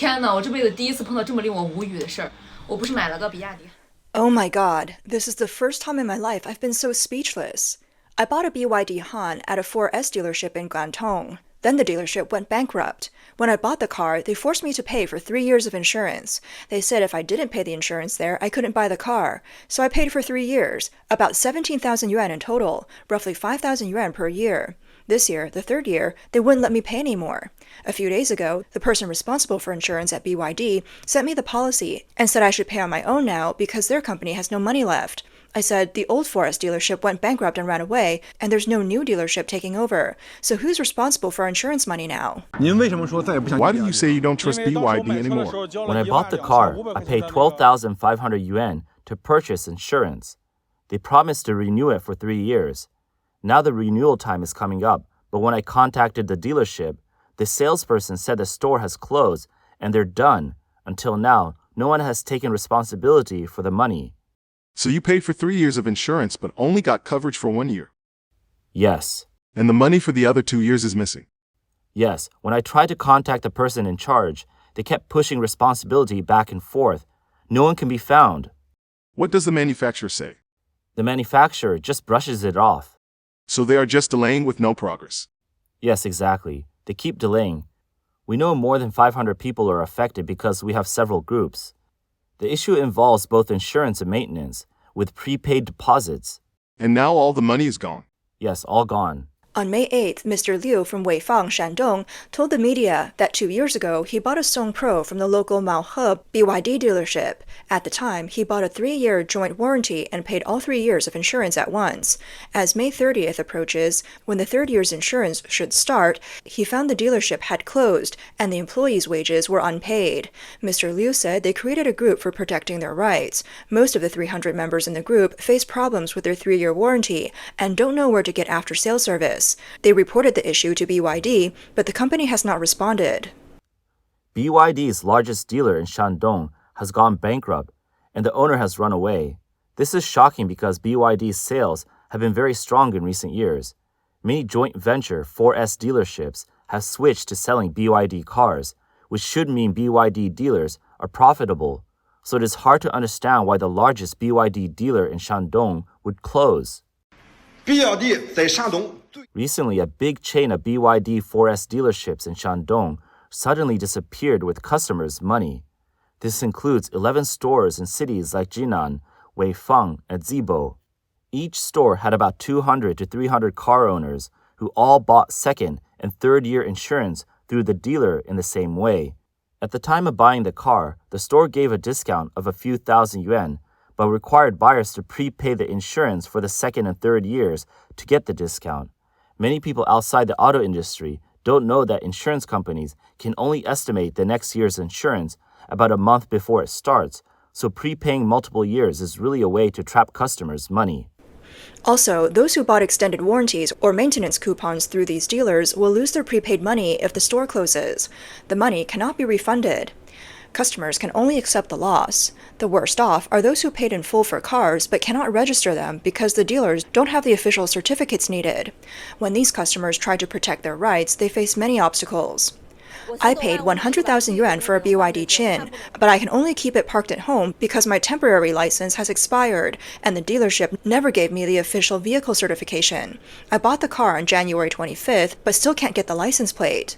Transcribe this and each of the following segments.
天哪，我这辈子第一次碰到这么令我无语的事儿。我不是买了个比亚迪。Oh my god, this is the first time in my life I've been so speechless. I bought a BYD Han at a 4S dealership in Guangdong. Then the dealership went bankrupt. When I bought the car, they forced me to pay for 3 years of insurance. They said if I didn't pay the insurance there, I couldn't buy the car. So I paid for 3 years, about 17,000 yuan in total, roughly 5,000 yuan per year. This year, the third year, they wouldn't let me pay anymore. A few days ago, the person responsible for insurance at BYD sent me the policy and said I should pay on my own now because their company has no money left. I said the old Forest dealership went bankrupt and ran away, and there's no new dealership taking over. So who's responsible for insurance money now? Why do you say you don't trust BYD anymore? When I bought the car, I paid 12,500 yuan to purchase insurance. They promised to renew it for 3 years. Now the renewal time is coming up, but when I contacted the dealership, the salesperson said the store has closed and they're done. Until now, no one has taken responsibility for the money. So you paid for 3 years of insurance but only got coverage for 1 year. Yes. And the money for the other 2 years is missing. Yes, when I tried to contact the person in charge, they kept pushing responsibility back and forth. No one can be found. What does the manufacturer say? The manufacturer just brushes it off. So they are just delaying with no progress. Yes, exactly. They keep delaying. We know more than 500 people are affected because we have several groups. The issue involves both insurance and maintenance, with prepaid deposits. And now all the money is gone. Yes, all gone. On May 8th, Mr. Liu from Weifang, Shandong, told the media that 2 years ago he bought a Song Pro from the local Maohé BYD dealership. At the time, he bought a 3-year joint warranty and paid all 3 years of insurance at once. As May 30th approaches, when the third year's insurance should start, he found the dealership had closed and the employees' wages were unpaid. Mr. Liu said they created a group for protecting their rights. Most of the 300 members in the group face problems with their 3-year warranty and don't know where to get after-sales service. They reported the issue to BYD, but the company has not responded. BYD's largest dealer in Shandong has gone bankrupt, and the owner has run away. This is shocking because BYD's sales have been very strong in recent years. Many joint venture 4S dealerships have switched to selling BYD cars, which should mean BYD dealers are profitable. So it is hard to understand why the largest BYD dealer in Shandong would close. Recently, a big chain of BYD 4S dealerships in Shandong suddenly disappeared with customers' money. This includes 11 stores in cities like Jinan, Weifang, and Zibo. Each store had about 200 to 300 car owners who all bought second and third year insurance through the dealer in the same way. At the time of buying the car, the store gave a discount of a few thousand yuan, but required buyers to prepay the insurance for the second and third years to get the discount. Many people outside the auto industry don't know that insurance companies can only estimate the next year's insurance about a month before it starts, so prepaying multiple years is really a way to trap customers' money. Also, those who bought extended warranties or maintenance coupons through these dealers will lose their prepaid money if the store closes. The money cannot be refunded. Customers can only accept the loss. The worst off are those who paid in full for cars but cannot register them because the dealers don't have the official certificates needed. When these customers try to protect their rights, they face many obstacles. I paid 100,000 yuan for a BYD Qin, but I can only keep it parked at home because my temporary license has expired, and the dealership never gave me the official vehicle certification. I bought the car on January 25th, but still can't get the license plate.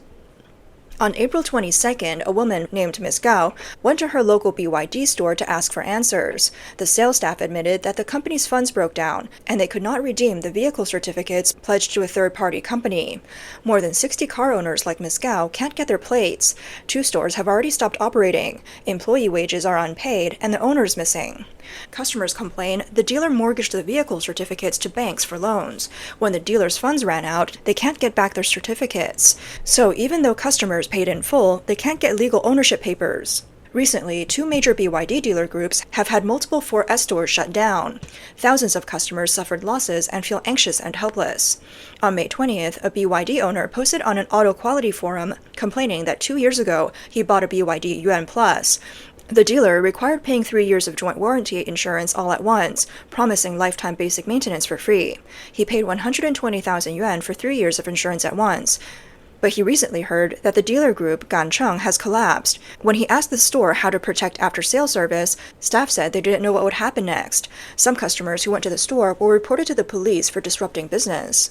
On April 22nd, a woman named Ms. Gao went to her local BYD store to ask for answers. The sales staff admitted that the company's funds broke down, and they could not redeem the vehicle certificates pledged to a third-party company. More than 60 car owners like Ms. Gao can't get their plates. 2 stores have already stopped operating. Employee wages are unpaid, and the owner's missing. Customers complain the dealer mortgaged the vehicle certificates to banks for loans. When the dealer's funds ran out, they can't get back their certificates. So even though customers paid in full, they can't get legal ownership papers. Recently, 2 major BYD dealer groups have had multiple 4S stores shut down. Thousands of customers suffered losses and feel anxious and helpless. On May 20th, a BYD owner posted on an auto quality forum complaining that 2 years ago he bought a BYD Yuan Plus. The dealer required paying 3 years of joint warranty insurance all at once, promising lifetime basic maintenance for free. He paid 120,000 yuan for 3 years of insurance at once. But he recently heard that the dealer group Gancheng has collapsed. When he asked the store how to protect after-sales service, staff said they didn't know what would happen next. Some customers who went to the store were reported to the police for disrupting business.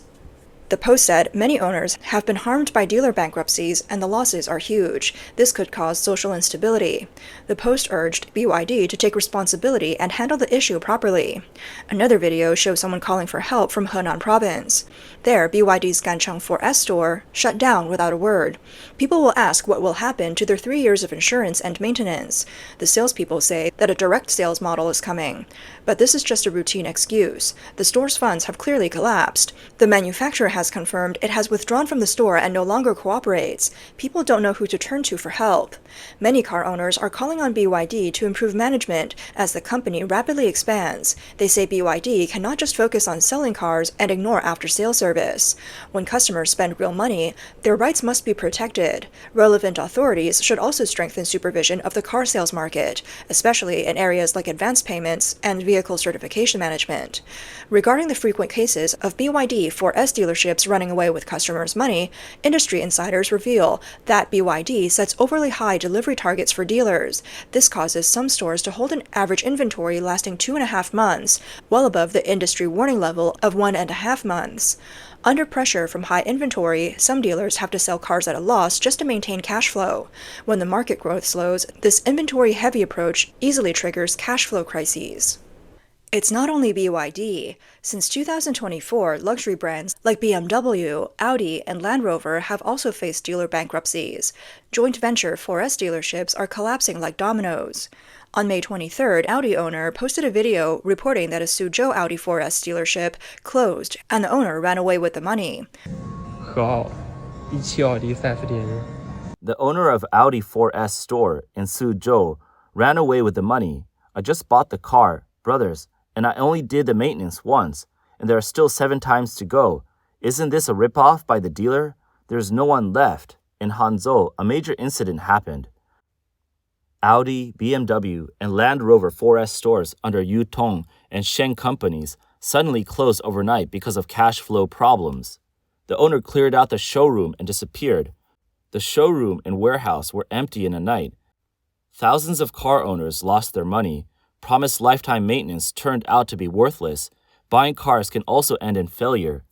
The Post said many owners have been harmed by dealer bankruptcies and the losses are huge. This could cause social instability. The Post urged BYD to take responsibility and handle the issue properly. Another video shows someone calling for help from Henan province. There, BYD's Gancheng 4S store shut down without a word. People will ask what will happen to their 3 years of insurance and maintenance. The salespeople say that a direct sales model is coming. But this is just a routine excuse. The store's funds have clearly collapsed. The manufacturer has confirmed it has withdrawn from the store and no longer cooperates. People don't know who to turn to for help. Many car owners are calling on BYD to improve management as the company rapidly expands. They say BYD cannot just focus on selling cars and ignore after-sales service. When customers spend real money, their rights must be protected. Relevant authorities should also strengthen supervision of the car sales market, especially in areas like advance payments and vehicle certification management. Regarding the frequent cases of BYD 4S dealerships running away with customers' money, industry insiders reveal that BYD sets overly high delivery targets for dealers. This causes some stores to hold an average inventory lasting 2.5 months, well above the industry warning level of 1.5 months. Under pressure from high inventory, some dealers have to sell cars at a loss just to maintain cash flow. When the market growth slows, this inventory-heavy approach easily triggers cash flow crises. It's not only BYD. Since 2024, luxury brands like BMW, Audi, and Land Rover have also faced dealer bankruptcies. Joint venture 4S dealerships are collapsing like dominoes. On May 23rd, Audi owner posted a video reporting that a Suzhou Audi 4S dealership closed and the owner ran away with the money. The owner of Audi 4S store in Suzhou ran away with the money. I just bought the car, brothers, and I only did the maintenance once, and there are still 7 times to go. Isn't this a ripoff by the dealer? There's no one left. In Hangzhou, a major incident happened. Audi, BMW, and Land Rover 4S stores under Yutong and Shen companies suddenly closed overnight because of cash flow problems. The owner cleared out the showroom and disappeared. The showroom and warehouse were empty in a night. Thousands of car owners lost their money. Promised lifetime maintenance turned out to be worthless. Buying cars can also end in failure.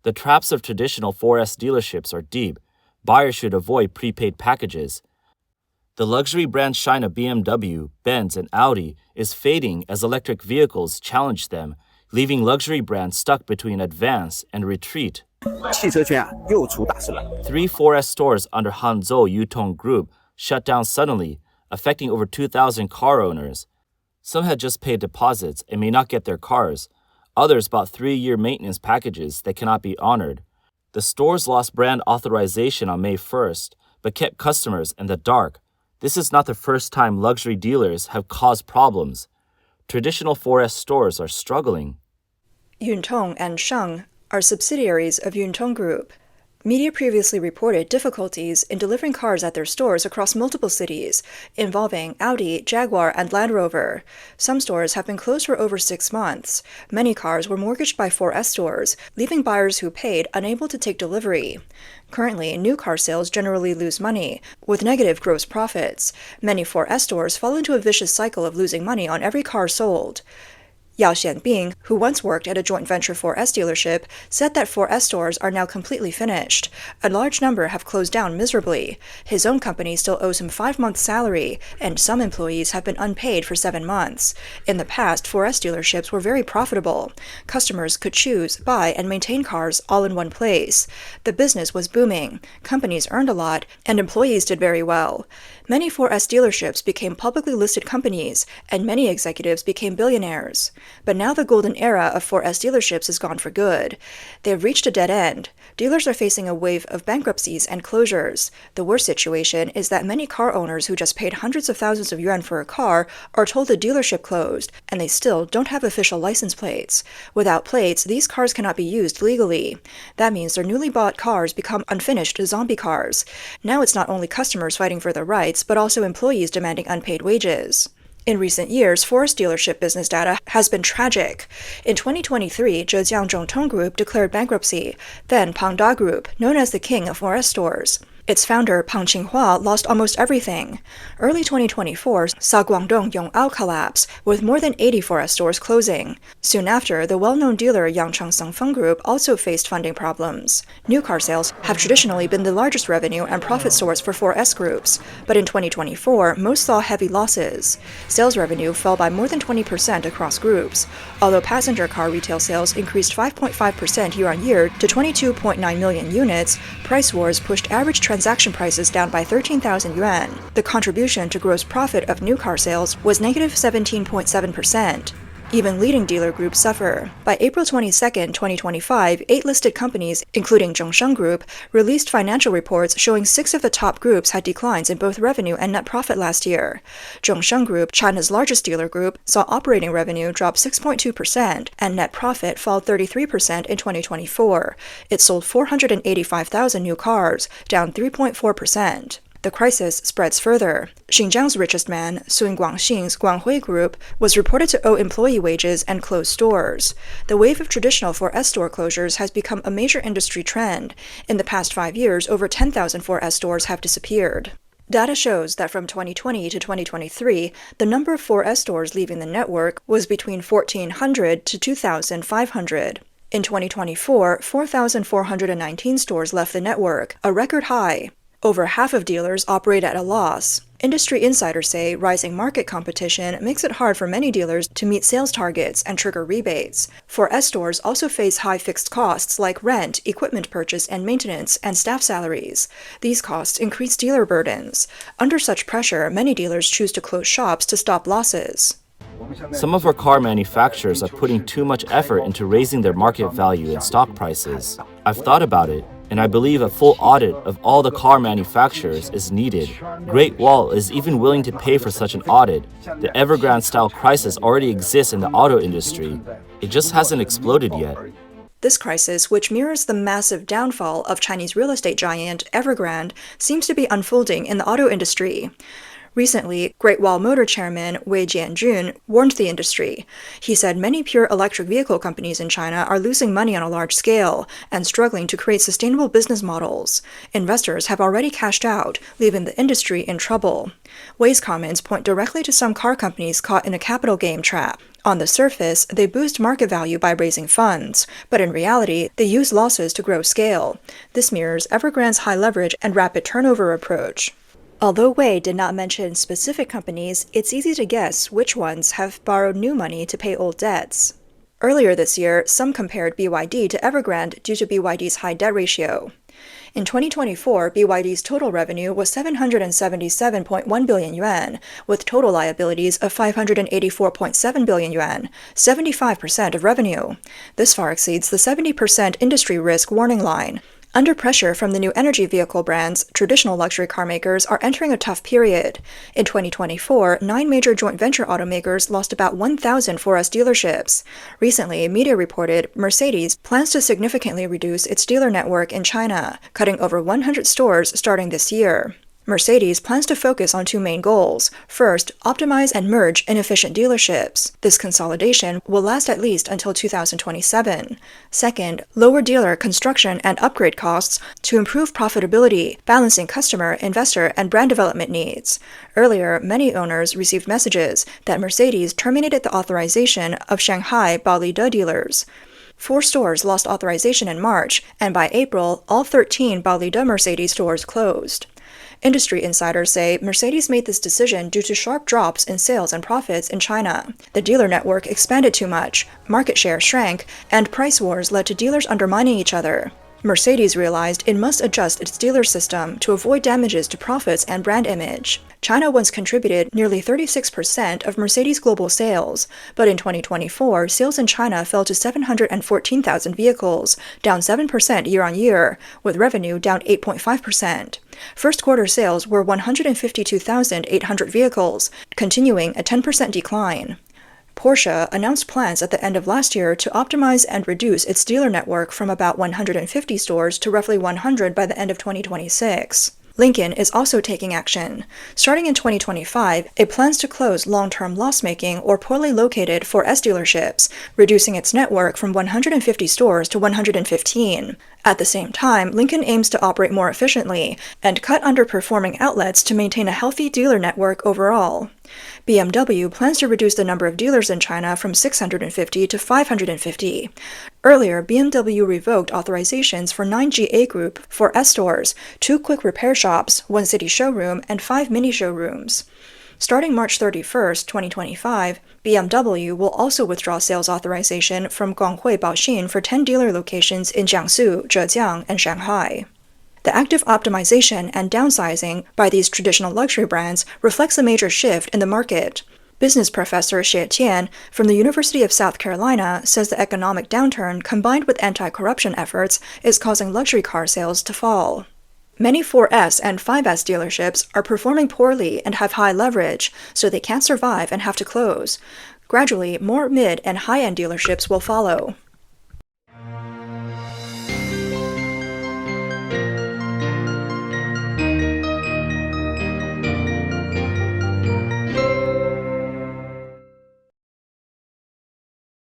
The traps of traditional 4S dealerships are deep. Buyers should avoid prepaid packages. The luxury brand China BMW, Benz, and Audi is fading as electric vehicles challenge them, leaving luxury brands stuck between advance and retreat. 汽车圈又出大事了。 3 4S stores under Hangzhou Yutong Group shut down suddenly, affecting over 2,000 car owners. Some had just paid deposits and may not get their cars. Others bought 3-year maintenance packages that cannot be honored. The stores lost brand authorization on May 1st, but kept customers in the dark. This is not the first time luxury dealers have caused problems. Traditional 4S stores are struggling. Yuntong and Sheng are subsidiaries of Yuntong Group. Media previously reported difficulties in delivering cars at their stores across multiple cities, involving Audi, Jaguar, and Land Rover. Some stores have been closed for over 6 months. Many cars were mortgaged by 4S stores, leaving buyers who paid unable to take delivery. Currently, new car sales generally lose money, with negative gross profits. Many 4S stores fall into a vicious cycle of losing money on every car sold. Yao Xianbing, who once worked at a joint venture 4S dealership, said that 4S stores are now completely finished. A large number have closed down miserably. His own company still owes him 5 months' salary, and some employees have been unpaid for 7 months. In the past, 4S dealerships were very profitable. Customers could choose, buy, and maintain cars all in one place. The business was booming. Companies earned a lot, and employees did very well. Many 4S dealerships became publicly listed companies, and many executives became billionaires. But now the golden era of 4S dealerships is gone for good. They have reached a dead end. Dealers are facing a wave of bankruptcies and closures. The worst situation is that many car owners who just paid hundreds of thousands of yuan for a car are told the dealership closed, and they still don't have official license plates. Without plates, these cars cannot be used legally. That means their newly bought cars become unfinished zombie cars. Now it's not only customers fighting for their rights, but also employees demanding unpaid wages. In recent years, forest dealership business data has been tragic. In 2023, Zhejiang Zhongtong Group declared bankruptcy, then Pangda Group, known as the king of forest stores. Its founder, Pang Qinghua, lost almost everything. Early 2024 saw Guangdong Yong'ao collapse, with more than 80 forest stores closing. Soon after, the well-known dealer Yangcheng Sengfeng Group also faced funding problems. New car sales have traditionally been the largest revenue and profit source for 4S groups, but in 2024, most saw heavy losses. Sales revenue fell by more than 20% across groups. Although passenger car retail sales increased 5.5% year-on-year to 22.9 million units, price wars pushed average transaction prices down by 13,000 yuan. The contribution to gross profit of new car sales was negative 17.7%. Even leading dealer groups suffer. By April 22, 2025, 8 listed companies, including Zhongsheng Group, released financial reports showing 6 of the top groups had declines in both revenue and net profit last year. Zhongsheng Group, China's largest dealer group, saw operating revenue drop 6.2% and net profit fall 33% in 2024. It sold 485,000 new cars, down 3.4%. The crisis spreads further. Xinjiang's richest man, Sun Guangxing's Guanghui Group, was reported to owe employee wages and close stores. The wave of traditional 4S store closures has become a major industry trend. In the past 5 years, over 10,000 4S stores have disappeared. Data shows that from 2020 to 2023, the number of 4S stores leaving the network was between 1,400 to 2,500. In 2024, 4,419 stores left the network, a record high. Over half of dealers operate at a loss. Industry insiders say rising market competition makes it hard for many dealers to meet sales targets and trigger rebates. 4S stores also face high fixed costs like rent, equipment purchase and maintenance, and staff salaries. These costs increase dealer burdens. Under such pressure, many dealers choose to close shops to stop losses. Some of our car manufacturers are putting too much effort into raising their market value and stock prices. I've thought about it, and I believe a full audit of all the car manufacturers is needed. Great Wall is even willing to pay for such an audit. The Evergrande-style crisis already exists in the auto industry. It just hasn't exploded yet. This crisis, which mirrors the massive downfall of Chinese real estate giant Evergrande, seems to be unfolding in the auto industry. Recently, Great Wall Motor chairman Wei Jianjun warned the industry. He said many pure electric vehicle companies in China are losing money on a large scale and struggling to create sustainable business models. Investors have already cashed out, leaving the industry in trouble. Wei's comments point directly to some car companies caught in a capital game trap. On the surface, they boost market value by raising funds, but in reality, they use losses to grow scale. This mirrors Evergrande's high leverage and rapid turnover approach. Although Wei did not mention specific companies, it's easy to guess which ones have borrowed new money to pay old debts. Earlier this year, some compared BYD to Evergrande due to BYD's high debt ratio. In 2024, BYD's total revenue was 777.1 billion yuan, with total liabilities of 584.7 billion yuan, 75% of revenue. This far exceeds the 70% industry risk warning line. Under pressure from the new energy vehicle brands, traditional luxury car makers are entering a tough period. In 2024, 9 major joint venture automakers lost about 1,000 4S dealerships. Recently, media reported Mercedes plans to significantly reduce its dealer network in China, cutting over 100 stores starting this year. Mercedes plans to focus on 2 main goals. First, optimize and merge inefficient dealerships. This consolidation will last at least until 2027. Second, lower dealer construction and upgrade costs to improve profitability, balancing customer, investor, and brand development needs. Earlier, many owners received messages that Mercedes terminated the authorization of Shanghai BYD dealers. 4 stores lost authorization in March, and by April, all 13 BYD Mercedes stores closed. Industry insiders say Mercedes made this decision due to sharp drops in sales and profits in China. The dealer network expanded too much, market share shrank, and price wars led to dealers undermining each other. Mercedes realized it must adjust its dealer system to avoid damages to profits and brand image. China once contributed nearly 36% of Mercedes' global sales, but in 2024, sales in China fell to 714,000 vehicles, down 7% year-on-year, with revenue down 8.5%. First quarter sales were 152,800 vehicles, continuing a 10% decline. Porsche announced plans at the end of last year to optimize and reduce its dealer network from about 150 stores to roughly 100 by the end of 2026. Lincoln is also taking action. Starting in 2025, it plans to close long-term loss-making or poorly located 4S dealerships, reducing its network from 150 stores to 115. At the same time, Lincoln aims to operate more efficiently and cut underperforming outlets to maintain a healthy dealer network overall. BMW plans to reduce the number of dealers in China from 650 to 550. Earlier, BMW revoked authorizations for 9 GA Group 4S stores, 2 quick repair shops, 1 city showroom, and 5 mini showrooms. Starting March 31, 2025, BMW will also withdraw sales authorization from Guanghui Baoxin for 10 dealer locations in Jiangsu, Zhejiang, and Shanghai. The active optimization and downsizing by these traditional luxury brands reflects a major shift in the market. Business professor Xie Tian from the University of South Carolina says the economic downturn combined with anti-corruption efforts is causing luxury car sales to fall. Many 4S and 5S dealerships are performing poorly and have high leverage, so they can't survive and have to close. Gradually, more mid- and high-end dealerships will follow.